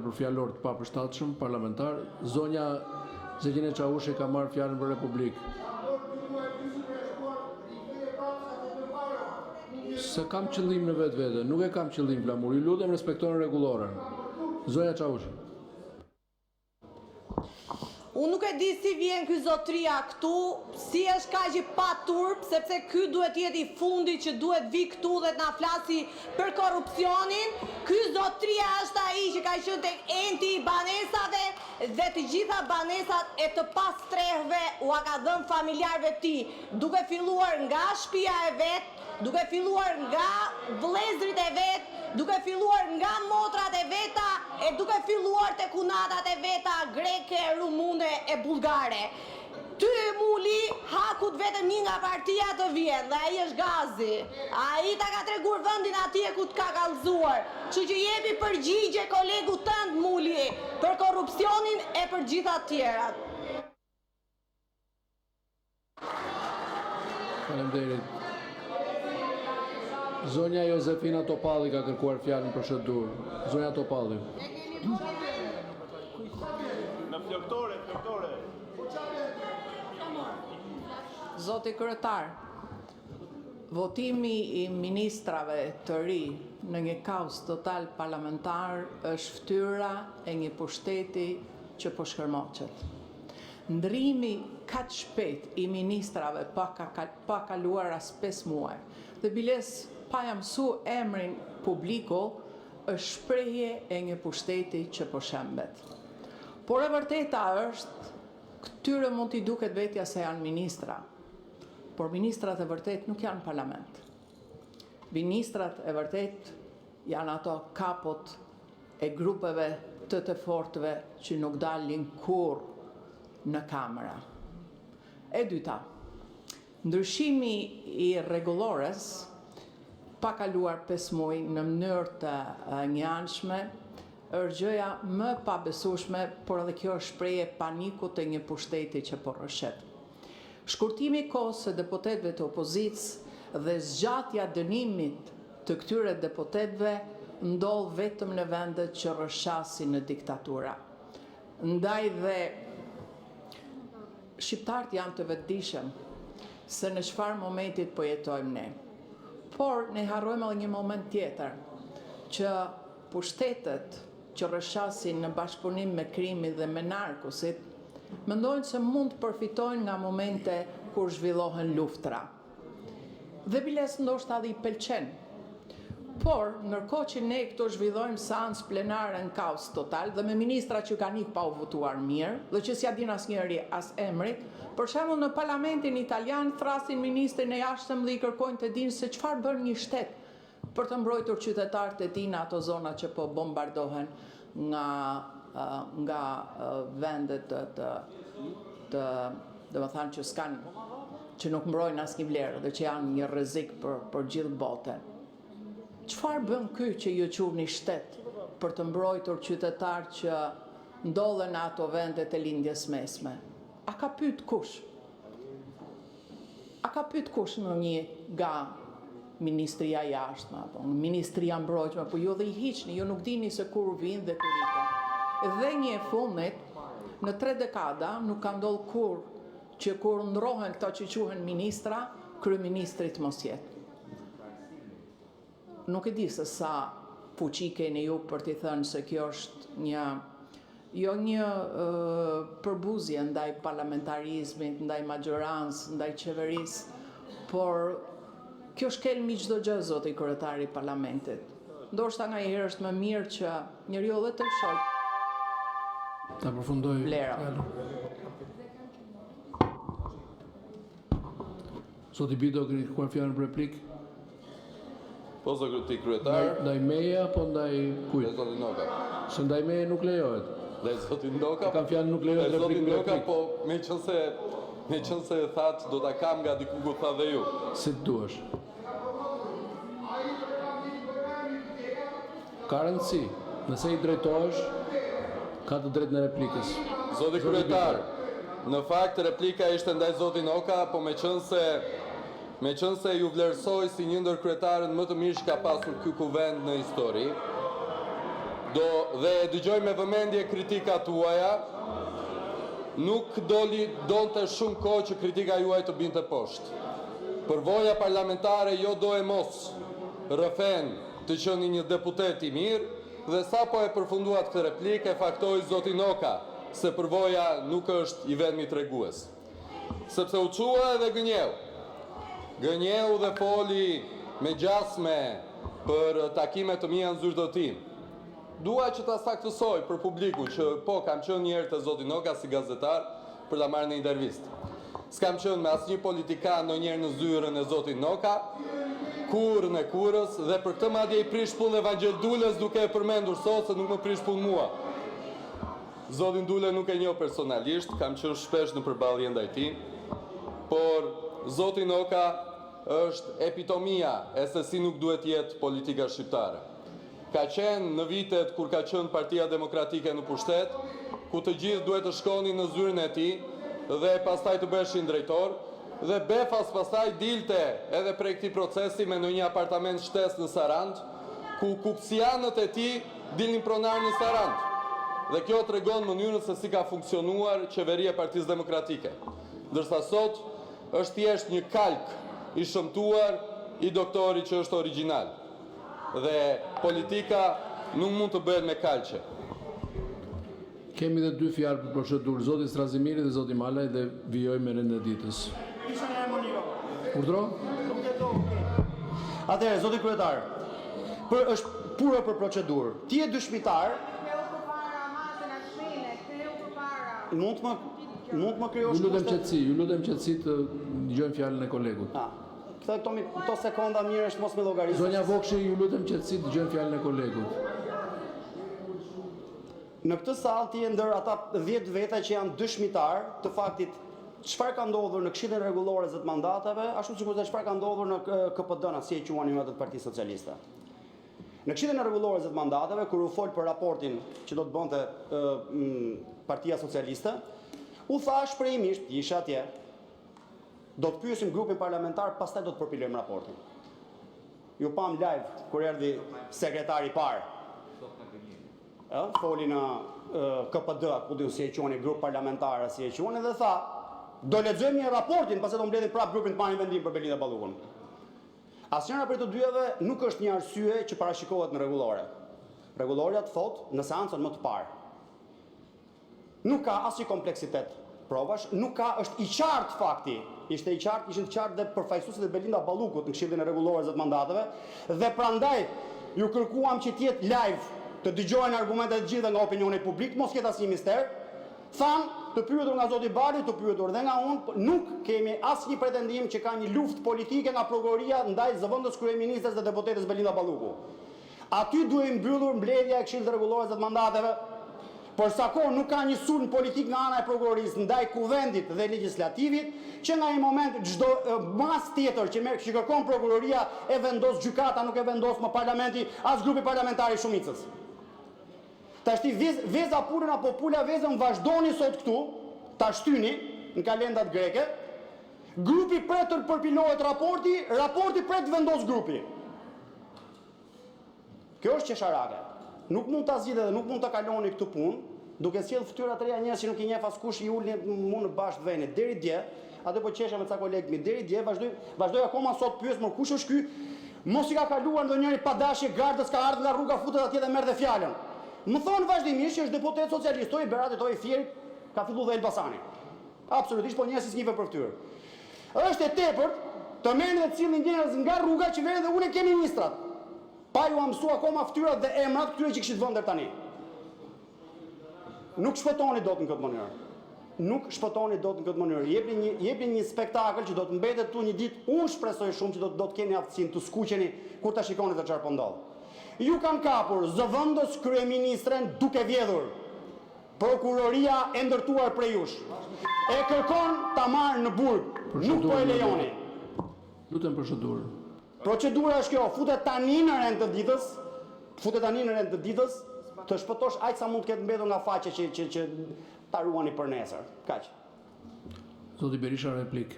për fjalor të papërshtatshëm parlamentar, zonja Zegine Çavushi ka marrë fjalën për Republikë. Se kam qëllim në vetvete, nuk e kam qëllim flamur. Ju lutem respektoni rregulloren. Zonja Çavushi. Unë nuk e di si vjen ky zotria këtu, si është kaq i paturp, sepse ky duhet jetë i fundit që duhet vi këtu dhe të na flasi për korrupsionin. Ky zotria është ai që ka qenë tek enti i banesave dhe të gjitha banesat e të pastrehve ua ka dhënë familjarëve të tij, duke filluar nga shtëpia e vet, duke filluar nga vëllezërit e vet, duke filluar nga motrat e veta e duke filluar te kunatat e veta greke, rumune e bullgare. Ty Muli hakut vetëm një nga partia të vjen dhe ai është Gazi. Ai ta ka treguar vendin atje ku të ka kallëzuar. Kështu që jepi përgjigje kolegu tënd Muli për korrupsionin e për gjitha të tjerat. Faleminderit. Zonja Josefina Topalli ka kërkuar fjalën për shëndur. Zonja Topalli. Në flektore. Zoti kryetar, votimi i ministrave të ri në një kaos total parlamentar është ftyra e një pushteti që po shkërmoqet. Ndrimi kaq shpejt i ministrave pa kaluar as 5 muaj dhe biles pa ja mësu emrin publiku është shprehje e një pushteti që po shembet. Por e vërteta është, këtyre mund t'i duket vetja se janë ministra, por ministrat e vërtet nuk janë parlament. Ministrat e vërtet janë ato kapot e grupeve të fortëve që nuk dalin kur në kamera. E dyta, ndryshimi i rregullores pa kaluar 5 muaj në mënyrë të njëanshme është gjëja më pabesueshme, por edhe kjo është shprehje paniku të një pushteti që po rrëshet. Shkurtimi i kohës së deputetëve të opozicës dhe zgjatja dënimit të këtyre deputetëve ndodh vetëm në vendet që rrëshasin në diktatura. Ndaj dhe shqiptarët janë të vetëdijshëm se në çfarë momentit po jetojmë ne. Por ne harrojmë edhe një moment tjetër, që pushtetet që rrëshasin në bashkëpunim me krimin dhe me narkosit, mendojnë se mund të përfitojnë nga momente kur zhvillohen luftra. Dhe biles ndoshta edhe i pëlqen. Por, ndërkohë që ne këto zhvillojmë seancë plenare në kaos total dhe me ministra që kanë ikë pa u votuar mirë dhe që s'ja din asnjëri as emrit, për shembull në parlamentin italian thrasin ministrin e jashtëm dhe i kërkojnë të dinë se çfarë bën një shtet për të mbrojtur qytetarët e tij në ato zona që po bombardohen nga vendet që nuk mbrojnë asnjë vlerë dhe që janë një rrezik për gjithë botën. Çfarë bën ky që ju quhni shtet për të mbrojtur qytetarë që ndodhen në ato vendet e lindjes mesme? A ka pyet kush? A ka pyet kush në një nga Ministria e Jashtme apo Ministria e Mbrojtjes, po ju dhe i hiqni, ju nuk dini se kur vinë dhe kur ikën. Dhe një e fundit, në 3 dekada nuk ka ndodhur kur që kur ndrohen këta që quhen ministra, kryeministrit mos jetë. Nuk e di se sa fuqi keni ju për t'i thënë se kjo është një përbuzje ndaj parlamentarizmit, ndaj majorancës, ndaj qeverisë, por kjo shkel mbi çdo gjë, zoti kryetari i parlamentit. Ndoshta nga herë është më mirë që njeriu edhe të lëshoj. Ta përfundoj. Zoti Bido kërkuar fjalën për replik. Po zoti kryetar. Ndaj meje apo ndaj kujt? Ndaj zotit Noka. Se ndaj meje nuk lejohet. Ndaj zotit Noka. Kam fjalën nuk lejohet replik. Ndaj zotit Noka, po me qënë se thatë do t'a kam nga diku ku tha dhe ju. Si të duash. Ka rëndësi, nëse i drejtohesh, ka të drejtë në replikës. Zoti kryetar, në fakt replika ishte ndaj zotit Noka, po me qënë se ju vlerësoj si një ndër kryetarët më të mirë që ka pasur ky kuvend në histori, Dhe e dëgjoj me vëmendje kritikat tuaja, nuk donte shumë kohë që kritika juaj të binte poshtë. Përvoja parlamentare jo do e mos rëfen të qëni një deputet i mirë, dhe sa po e përfunduat këtë replikë e faktoi zoti Noka se përvoja nuk është i vetmi tregues. Sepse u çua edhe gënjeu dhe foli me gjasme për takime të mia në zyrtatim. Dua që ta saktësoj për publikun që po kam qenë një herë te zoti Noka si gazetar për ta marrë në intervistë. S'kam qenë me asnjë politikan ndonjëherë në zyrën e zotit Noka, kurrën e kurrës, dhe për këtë madje i prish punë Evangel Dulës duke e përmendur sot se nuk më prish punë mua. Zotin Dule nuk e njoh personalisht, kam qenë shpesh në përballje ndaj tij, por zoti Noka është epitomia e se si nuk duhet jetë politika shqiptare. Ka qenë në vitet kur ka qenë Partia Demokratike në pushtet, ku të gjithë duhet të shkonin në zyrën e tij dhe pastaj të bëheshin drejtor, dhe befas pastaj dilte edhe prej këtij procesi me ndonjë apartament shtesë në Sarand, ku kupsianët e tij dilnin pronar në Sarand. Dhe kjo tregon mënyrën se si ka funksionuar qeveria e Partisë Demokratike. Ndërsa sot është thjesht një kalk i shëmtuar i doktorit që është origjinal. Dhe politika nuk mund të bëhet me kalqe. Kemi dhe 2 fjalë për procedurë, zoti Strazimiri dhe zoti Malaj, dhe vijoj me rendën e ditës. Urdhro? Atëherë, zoti kryetar, është pura për procedurë. Ti je dëshmitar. Mund të më krijosh Ju lutem qetësi të dëgjojmë fjalën e kolegut. Këto sekonda mirë është mos me llogarisë. Zonja Vokshi, ju lutem qetësi të dëgjojmë fjalën e kolegut. Në këtë sallë ti je ndër ata 10 veta që janë dëshmitar të faktit çfarë ka ndodhur në Këshillin Rregullor të mandateve, ashtu sikur se çfarë ka ndodhur në KPD-n, si e quani ju atë të Partisë Socialiste. Në Këshillin Rregullor të mandateve, kur u fol për raportin që do të bënte Partia Socialiste, u tha shprehimisht, isha atje, do të pyesim grupin parlamentar, pastaj do të përpilojmë raportin. Ju pam live kur erdhi sekretari i parë. Foli në KPD, ku diun si e quani grup parlamentar, si e quani, dhe tha, do lexojmë një raportin, pastaj do mbledhin prapë grupin të marrin vendim për Belinda Ballukun. Asnjëra prej të dyave nuk është një arsye që parashikohet në rregullore. Rregulloria thotë në seancën më të parë. Nuk ka asnjë kompleksitet provash, nuk ka, është i qartë fakti. Ishin të qartë dhe përfaqësuesit e Belinda Ballukut në Këshillin e Rregullor të mandateve, dhe prandaj ju kërkuam që të jetë live, të dëgjohen argumentet e gjitha nga opinioni publik, mos ketë asnjë mister. Than, të pyetur nga zoti Bari, të pyetur dhe nga unë, nuk kemi asnjë pretendim që ka një luftë politike nga prokuroria ndaj zëvendës kryeministres dhe deputetes Belinda Balluku. Aty duhet mbyllur mbledhja e Këshillit Rregullor të mandateve, por sa kohë nuk ka një sulm politik nga ana e prokurorisë ndaj kuvendit dhe legjislativit, që nga një moment çdo mas tjetër që kërkon prokuroria e vendos gjykata, nuk e vendos më parlamenti, as grupi parlamentar i shumicës. Tashti veza purën apo pula vezën vazhdoni sot këtu, ta shtyni në kalendat greke, grupi pret të përpilohet raporti pret të vendos grupi. Kjo është qesharake. Nuk mund ta zgjidhë dhe nuk mund ta kaloni këtë punë, duke sjellë fytyra të reja njerëz që nuk i njeh askush, i ulni mund në bashkë të venit. Deri dje, atë po qesha me ca kolegë mi, deri dje vazhdoi akoma sot pyes më kush është ky? Mos i ka kaluar ndonjëri pa dashje gardës, ka ardhur nga rruga, futet atje dhe merr dhe fjalën. Më thonë vazhdimisht që është deputet socialist, i Berati, i Fierit, ka filluar dhe Elbasani. Absolutisht, po njerëzit s'njihen për fytyrë. Është e tepërt të merrni dhe të sillni njerëz nga rruga që vjen dhe unë kemi ministrat. Pa ju mësu akoma fytyrat dhe emrat këtyre që kishit vënë deri tani. Nuk shpëtoni dot në këtë mënyrë. Nuk shpëtoni dot në këtë mënyrë. Jepni një spektakël që do të mbetet tu një ditë. Unë shpresoj shumë që do të keni aftësinë të skuqeni kur ta shikoni se çfarë po ndodh. Ju kanë kapur zëvendës kryeministren duke vjedhur. Prokuroria e ndërtuar prej jush. E kërkon ta marrë në burg. Nuk po e lejoni. Lutem procedurë. Procedura është kjo, futet tani në rend të ditës, të shpëtosh aq sa mund të ketë mbetur nga faqe që ta ruani për nesër. Kaq. Zoti Berisha, replik.